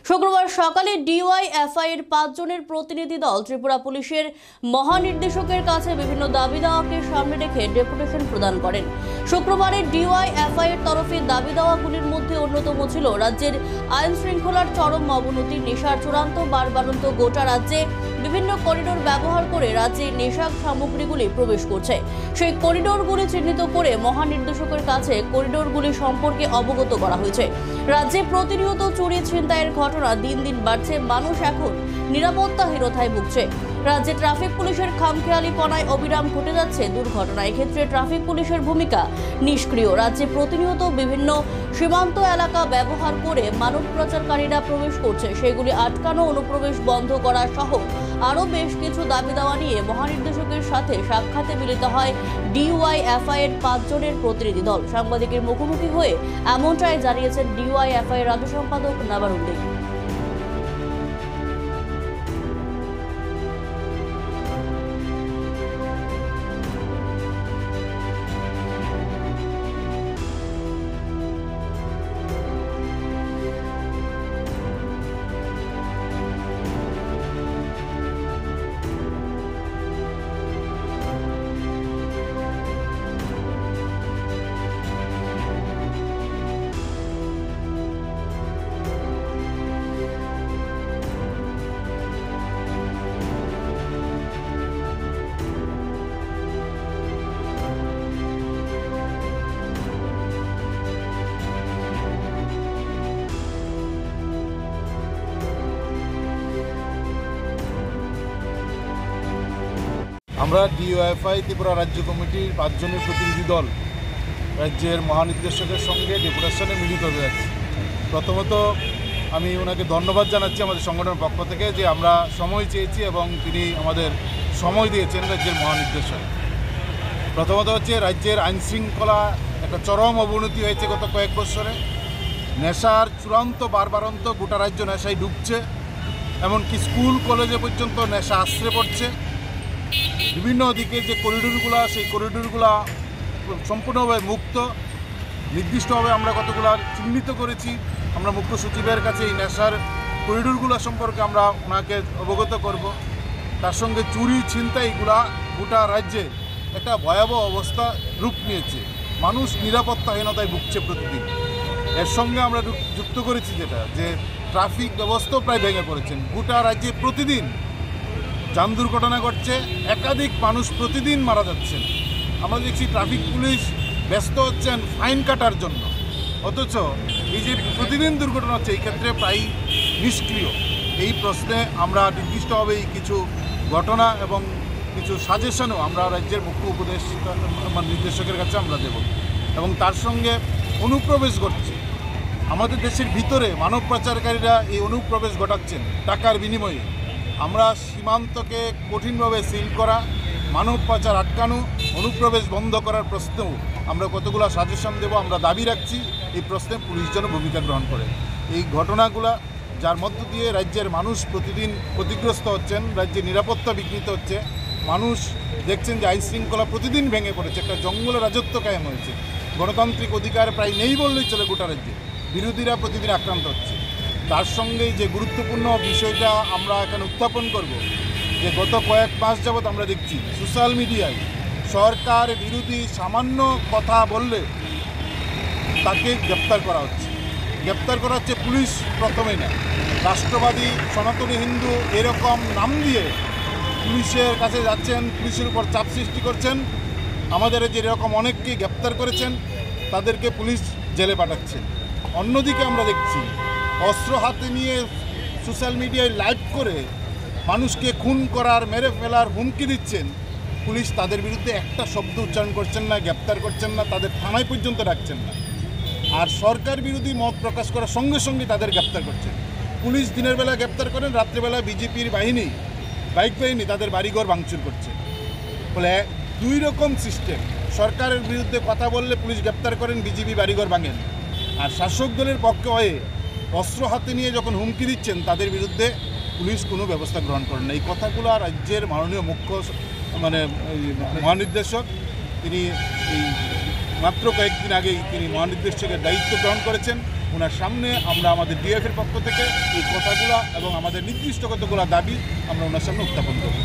শুক্রবার সকালে ডিওয়াইএফআই এর 5 জনের প্রতিনিধি দল ত্রিপুরা পুলিশের মহানির্দেশকের কাছে বিভিন্ন দাবি দাওয়াকে সামনে রেখে ডেপুটেশন প্রদান করেন। শুক্রবারে ডিওয়াইএফআই এর তরফে দাবি দাওয়াগুলির মধ্যে অন্যতম ছিল রাজ্যের আইন শৃঙ্খলার চরম অবনতি, নেশার চূড়ান্ত বাড়বাড়ন্ত গোটা রাজ্যে বিভিন্ন করিডোর ব্যবহার করে রাজ্যে নেশা সামগ্রীগুলি প্রবেশ করছে। সেই করিডোরগুলি চিহ্নিত করে মহানির্দেশকের কাছে করিডোরগুলি সম্পর্কে অবগত করা হয়েছে। রাজ্যে প্রতিনিয়ত চুরি ছিনতাইয়ের ঘটনা দিন দিন বাড়ছে, মানুষ এখন নিরাপত্তাহীনতায় ভুগছে। রাজ্যে ট্রাফিক পুলিশের খামখেয়ালিপনায় অবিরাম ঘটে যাচ্ছে দুর্ঘটনা। এক্ষেত্রে ট্রাফিক পুলিশের ভূমিকা নিষ্ক্রিয়। রাজ্যে প্রতিনিয়ত বিভিন্ন সীমান্ত এলাকা ব্যবহার করে মানব পাচারকারীরা প্রবেশ করছে, সেগুলি আটকানো, অনুপ্রবেশ বন্ধ করা সহ আরও বেশ কিছু দাবি দাওয়া নিয়ে মহানির্দেশকের সাথে সাক্ষাতে মিলিত হয় ডিওয়াইএফআই এর 5 জনের প্রতিনিধি দল। সাংবাদিকের মুখোমুখি হয়ে এমনটাই জানিয়েছেন ডিওয়াইএফআই এর রাজ্য সম্পাদক নাবারুদ্দিন। আমরা ডিওয়াইএফআই ত্রিপুরা রাজ্য কমিটির 5 জনের প্রতিনিধি দল রাজ্যের মহানির্দেশকের সঙ্গে ডেপুটেশনে মিলিত হতে যাচ্ছি। প্রথমত আমি ওনাকে ধন্যবাদ জানাচ্ছি আমাদের সংগঠনের পক্ষ থেকে যে আমরা সময় চেয়েছি এবং তিনি আমাদের সময় দিয়েছেন রাজ্যের মহানির্দেশক। প্রথমত হচ্ছে রাজ্যের আইনশৃঙ্খলা একটা চরম অবনতি হয়েছে গত কয়েক বছরে। নেশার চূড়ান্ত বাড়বাড়ন্ত, গোটা রাজ্য নেশায় ডুবছে, এমনকি স্কুল কলেজে পর্যন্ত নেশা আশ্রে পড়ছে। বিভিন্ন দিকে যে করিডোরগুলো, সেই করিডোরগুলো সম্পূর্ণভাবে মুক্ত। নির্দিষ্টভাবে আমরা কতগুলো চিহ্নিত করেছি। আমরা মুখ্য সচিবের কাছে এই নেশার করিডোরগুলো সম্পর্কে আমরা ওনাকে অবগত করব। তার সঙ্গে চুরি ছিনতাইগুলা গোটা রাজ্যে একটা ভয়াবহ অবস্থা রূপ নিয়েছে। মানুষ নিরাপত্তাহীনতায় ভুগছে প্রতিদিন। এর সঙ্গে আমরা যুক্ত করেছি যেটা যে ট্রাফিক ব্যবস্থাও প্রায় ভেঙে পড়েছেন। গোটা রাজ্যে প্রতিদিন যান দুর্ঘটনা ঘটছে, একাধিক মানুষ প্রতিদিন মারা যাচ্ছেন। আমরা দেখছি ট্রাফিক পুলিশ ব্যস্ত হচ্ছেন ফাইন কাটার জন্য, অথচ এই যে প্রতিদিন দুর্ঘটনা হচ্ছে এই ক্ষেত্রে প্রায় নিষ্ক্রিয়। এই প্রশ্নে আমরা নির্দিষ্টভাবে কিছু ঘটনা এবং কিছু সাজেশনও আমরা রাজ্যের মুখ্য নির্দেশকের কাছে আমরা দেব। এবং তার সঙ্গে অনুপ্রবেশ ঘটছে আমাদের দেশের ভিতরে, মানব পাচারকারীরা এই অনুপ্রবেশ ঘটাচ্ছেন টাকার বিনিময়ে। আমরা সীমান্তকে কঠিনভাবে সিল করা, মানব পাচার আটকানো, অনুপ্রবেশ বন্ধ করার প্রশ্নেও আমরা কতগুলো সাজেশন দেব। আমরা দাবি রাখছি এই প্রশ্নে পুলিশ যেন ভূমিকা গ্রহণ করে। এই ঘটনাগুলো যার মধ্য দিয়ে রাজ্যের মানুষ প্রতিদিন ক্ষতিগ্রস্ত হচ্ছেন, রাজ্যের নিরাপত্তা বিঘ্নিত হচ্ছে। মানুষ দেখছেন যে আইন শৃঙ্খলা প্রতিদিন ভেঙে পড়েছে, একটা জঙ্গলের রাজত্ব কায়েম হয়েছে। গণতান্ত্রিক অধিকার প্রায় নেই বললেই চলে গোটা রাজ্যে। বিরোধীরা প্রতিদিন আক্রান্ত হচ্ছে। তার সঙ্গে যে গুরুত্বপূর্ণ বিষয়টা আমরা এখানে উত্থাপন করব, যে গত কয়েক মাস যাবৎ আমরা দেখছি সোশ্যাল মিডিয়ায় সরকার বিরোধী সামান্য কথা বললে তাকে গ্রেপ্তার করা হচ্ছে। গ্রেপ্তার করা হচ্ছে পুলিশ প্রথমে না, রাষ্ট্রবাদী, সনাতনী হিন্দু এরকম নাম দিয়ে পুলিশের কাছে যাচ্ছেন, পুলিশের উপর চাপ সৃষ্টি করছেন। আমাদের যেরকম অনেককে গ্রেপ্তার করেছেন তাদেরকে পুলিশ জেলে পাঠাচ্ছেন। অন্যদিকে আমরা দেখছি অস্ত্র হাতে নিয়ে সোশ্যাল মিডিয়ায় লাইভ করে মানুষকে খুন করার, মেরে ফেলার হুমকি দিচ্ছেন। পুলিশ তাদের বিরুদ্ধে একটা শব্দ উচ্চারণ করছেন না, গ্রেপ্তার করছেন না, তাদের থানায় পর্যন্ত রাখছেন না। আর সরকার বিরোধী মত প্রকাশ করার সঙ্গে সঙ্গে তাদের গ্রেপ্তার করছেন। পুলিশ দিনের বেলা গ্রেপ্তার করেন, রাত্রেবেলা বিজেপির বাহিনী, বাইক বাহিনী তাদের বাড়িঘর ভাঙচুর করছে। ফলে 2 রকম সিস্টেম। সরকারের বিরুদ্ধে কথা বললে পুলিশ গ্রেপ্তার করেন, বিজেপি বাড়িঘর ভাঙেন। আর শাসক দলের পক্ষে হয়ে অস্ত্র হাতে নিয়ে যখন হুমকি দিচ্ছেন তাদের বিরুদ্ধে পুলিশ কোনো ব্যবস্থা গ্রহণ করেন না। এই কথাগুলো রাজ্যের মাননীয় মুখ্য মহানির্দেশক তিনি এই মাত্র কয়েকদিন আগেই তিনি মহানির্দেশকের দায়িত্ব গ্রহণ করেছেন। ওনার সামনে আমরা আমাদের ডিএফের পক্ষ থেকে এই কথাগুলো এবং আমাদের নির্দিষ্ট কতগুলো দাবি আমরা ওনার সামনে উত্থাপন করব।